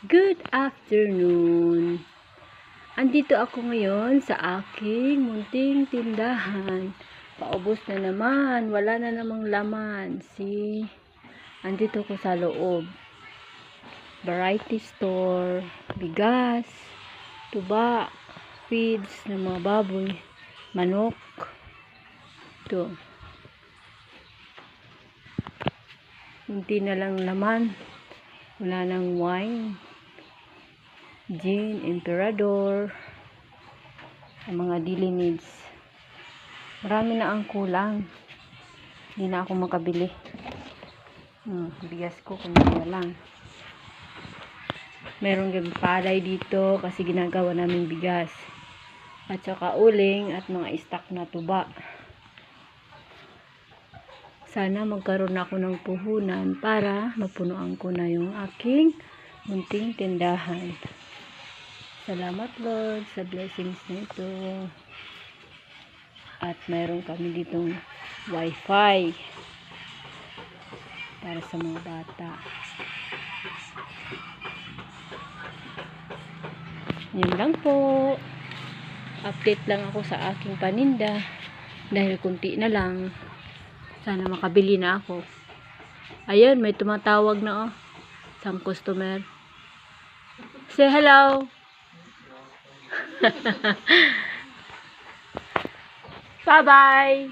Good afternoon. Andito ako ngayon sa aking munting tindahan. Paubos na naman. Wala na namang laman. See? Andito ko sa loob. Variety store. Bigas. Tuba. Feeds ng mga baboy. Manok. Ito. Munti na lang laman. Wala nang wine. Gin, Emperador, ang mga daily needs. Marami na ang kulang. Hindi na ako makabili. Bigas ko, kundi na lang. Meron yung palay dito kasi ginagawa namin bigas. At saka uling at mga stock na tuba. Sana magkaroon ako ng puhunan para mapunuan ko na yung aking munting tindahan. Salamat Lord sa blessings nito. At mayroon kami ditong wifi para sa mga bata. Yun lang po. Update lang ako sa aking paninda. Dahil kunti na lang. Sana makabili na ako. Ayun, may tumatawag na isang customer. Say hello. Bye-bye!